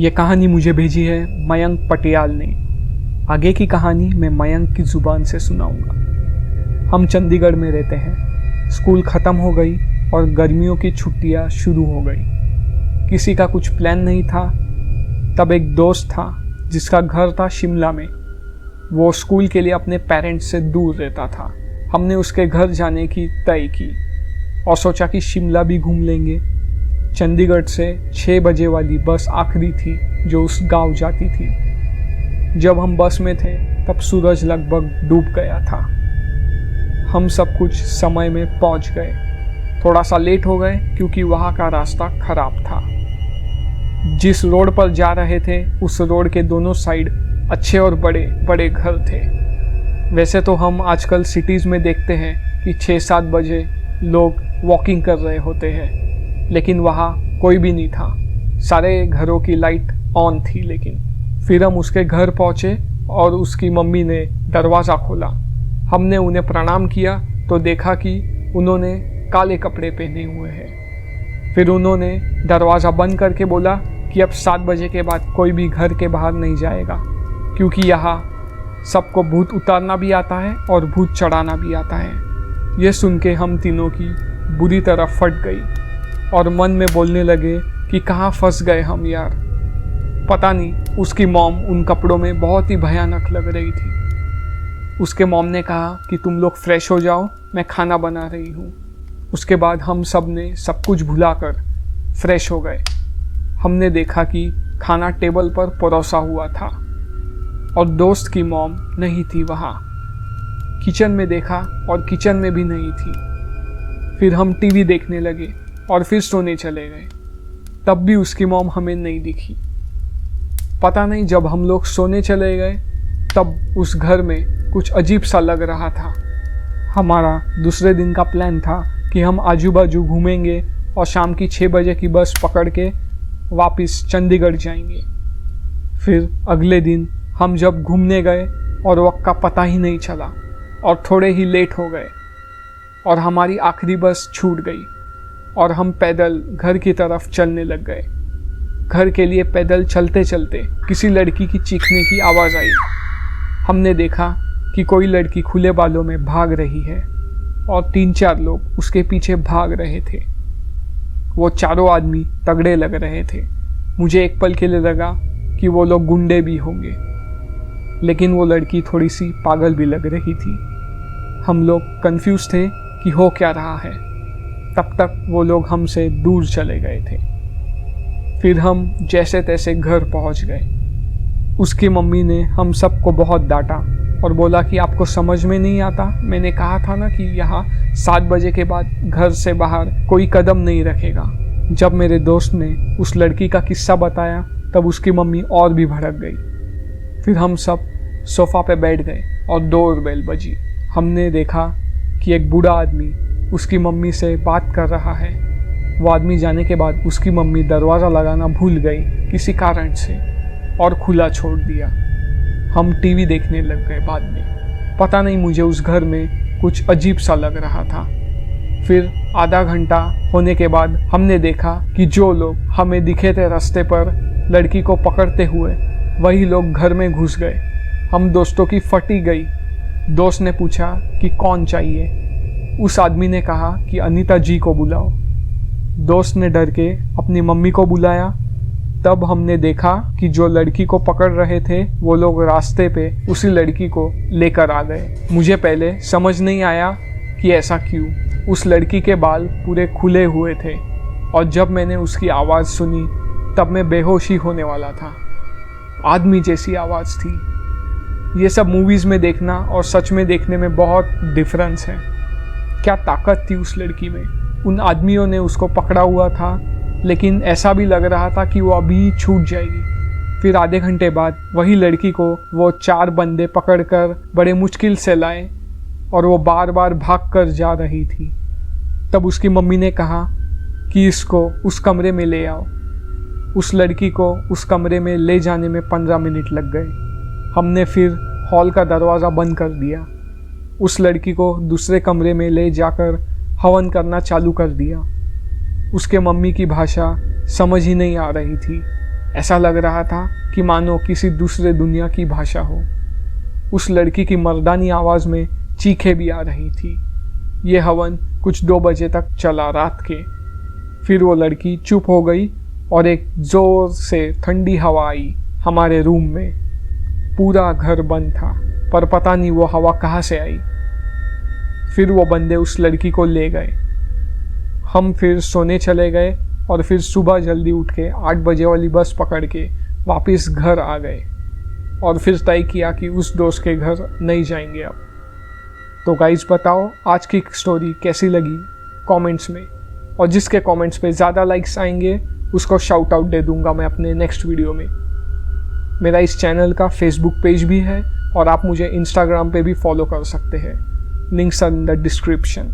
ये कहानी मुझे भेजी है मयंक पटियाल ने। आगे की कहानी मैं मयंक की ज़ुबान से सुनाऊंगा। हम चंडीगढ़ में रहते हैं। स्कूल ख़त्म हो गई और गर्मियों की छुट्टियां शुरू हो गई। किसी का कुछ प्लान नहीं था। तब एक दोस्त था जिसका घर था शिमला में। वो स्कूल के लिए अपने पेरेंट्स से दूर रहता था। हमने उसके घर जाने की तय की और सोचा कि शिमला भी घूम लेंगे। चंडीगढ़ से 6 बजे वाली बस आखिरी थी जो उस गांव जाती थी। जब हम बस में थे तब सूरज लगभग डूब गया था। हम सब कुछ समय में पहुंच गए। थोड़ा सा लेट हो गए क्योंकि वहाँ का रास्ता खराब था। जिस रोड पर जा रहे थे उस रोड के दोनों साइड अच्छे और बड़े बड़े घर थे। वैसे तो हम आजकल सिटीज़ में देखते हैं कि 6-7 बजे लोग वॉकिंग कर रहे होते हैं, लेकिन वहाँ कोई भी नहीं था। सारे घरों की लाइट ऑन थी। लेकिन फिर हम उसके घर पहुँचे और उसकी मम्मी ने दरवाज़ा खोला। हमने उन्हें प्रणाम किया तो देखा कि उन्होंने काले कपड़े पहने हुए हैं। फिर उन्होंने दरवाज़ा बंद करके बोला कि अब 7 बजे के बाद कोई भी घर के बाहर नहीं जाएगा, क्योंकि यहाँ सबको भूत उतारना भी आता है और भूत चढ़ाना भी आता है। ये सुन के हम तीनों की बुरी तरह फट गई और मन में बोलने लगे कि कहाँ फंस गए हम यार। पता नहीं उसकी मॉम उन कपड़ों में बहुत ही भयानक लग रही थी। उसके मॉम ने कहा कि तुम लोग फ्रेश हो जाओ, मैं खाना बना रही हूँ। उसके बाद हम सब ने सब कुछ भुलाकर फ्रेश हो गए। हमने देखा कि खाना टेबल पर परोसा हुआ था और दोस्त की मॉम नहीं थी वहाँ। किचन में देखा और किचन में भी नहीं थी। फिर हम टीवी देखने लगे और फिर सोने चले गए। तब भी उसकी मॉम हमें नहीं दिखी। पता नहीं जब हम लोग सोने चले गए तब उस घर में कुछ अजीब सा लग रहा था। हमारा दूसरे दिन का प्लान था कि हम आजू बाजू घूमेंगे और शाम की 6 बजे की बस पकड़ के वापस चंडीगढ़ जाएंगे। फिर अगले दिन हम जब घूमने गए और वक्त का पता ही नहीं चला और थोड़े ही लेट हो गए और हमारी आखिरी बस छूट गई और हम पैदल घर की तरफ चलने लग गए। घर के लिए पैदल चलते चलते किसी लड़की की चीखने की आवाज़ आई। हमने देखा कि कोई लड़की खुले बालों में भाग रही है और 3-4 लोग उसके पीछे भाग रहे थे। वो चारों आदमी तगड़े लग रहे थे। मुझे एक पल के लिए लगा कि वो लोग गुंडे भी होंगे, लेकिन वो लड़की थोड़ी सी पागल भी लग रही थी। हम लोग कंफ्यूज थे कि हो क्या रहा है। तब तक वो लोग हमसे दूर चले गए थे। फिर हम जैसे तैसे घर पहुंच गए। उसकी मम्मी ने हम सबको बहुत डांटा और बोला कि आपको समझ में नहीं आता, मैंने कहा था ना कि यहाँ 7 बजे के बाद घर से बाहर कोई कदम नहीं रखेगा। जब मेरे दोस्त ने उस लड़की का किस्सा बताया तब उसकी मम्मी और भी भड़क गई। फिर हम सब सोफ़ा पे बैठ गए और डोरबेल बजी। हमने देखा कि एक बूढ़ा आदमी उसकी मम्मी से बात कर रहा है। वो आदमी जाने के बाद उसकी मम्मी दरवाज़ा लगाना भूल गई किसी कारण से और खुला छोड़ दिया। हम टीवी देखने लग गए। बाद में पता नहीं मुझे उस घर में कुछ अजीब सा लग रहा था। फिर आधा घंटा होने के बाद हमने देखा कि जो लोग हमें दिखे थे रास्ते पर लड़की को पकड़ते हुए, वही लोग घर में घुस गए। हम दोस्तों की फटी गई। दोस्त ने पूछा कि कौन चाहिए। उस आदमी ने कहा कि अनीता जी को बुलाओ। दोस्त ने डर के अपनी मम्मी को बुलाया। तब हमने देखा कि जो लड़की को पकड़ रहे थे वो लोग रास्ते पे उसी लड़की को लेकर आ गए। मुझे पहले समझ नहीं आया कि ऐसा क्यों। उस लड़की के बाल पूरे खुले हुए थे और जब मैंने उसकी आवाज़ सुनी तब मैं बेहोश ही होने वाला था। आदमी जैसी आवाज़ थी। ये सब मूवीज़ में देखना और सच में देखने में बहुत डिफरेंस है। क्या ताकत थी उस लड़की में। उन आदमियों ने उसको पकड़ा हुआ था, लेकिन ऐसा भी लग रहा था कि वो अभी छूट जाएगी। फिर आधे घंटे बाद वही लड़की को वो 4 बंदे पकड़कर बड़े मुश्किल से लाए और वो बार बार भाग कर जा रही थी। तब उसकी मम्मी ने कहा कि इसको उस कमरे में ले आओ। उस लड़की को उस कमरे में ले जाने में 15 मिनट लग गए। हमने फिर हॉल का दरवाज़ा बंद कर दिया। उस लड़की को दूसरे कमरे में ले जाकर हवन करना चालू कर दिया। उसके मम्मी की भाषा समझ ही नहीं आ रही थी। ऐसा लग रहा था कि मानो किसी दूसरे दुनिया की भाषा हो। उस लड़की की मर्दानी आवाज़ में चीखें भी आ रही थी। ये हवन कुछ 2 बजे तक चला रात के। फिर वो लड़की चुप हो गई और एक ज़ोर से ठंडी हवा आई हमारे रूम में। पूरा घर बंद था, पर पता नहीं वो हवा कहाँ से आई। फिर वो बंदे उस लड़की को ले गए। हम फिर सोने चले गए और फिर सुबह जल्दी उठ के 8 बजे वाली बस पकड़ के वापस घर आ गए और फिर तय किया कि उस दोस्त के घर नहीं जाएंगे अब। तो गाइस बताओ आज की स्टोरी कैसी लगी कमेंट्स में, और जिसके कमेंट्स पे ज़्यादा लाइक्स आएंगे उसको शाउट आउट दे दूंगा मैं अपने नेक्स्ट वीडियो में। मेरा इस चैनल का फेसबुक पेज भी है और आप मुझे इंस्टाग्राम पे भी फॉलो कर सकते हैं। Links are in the description.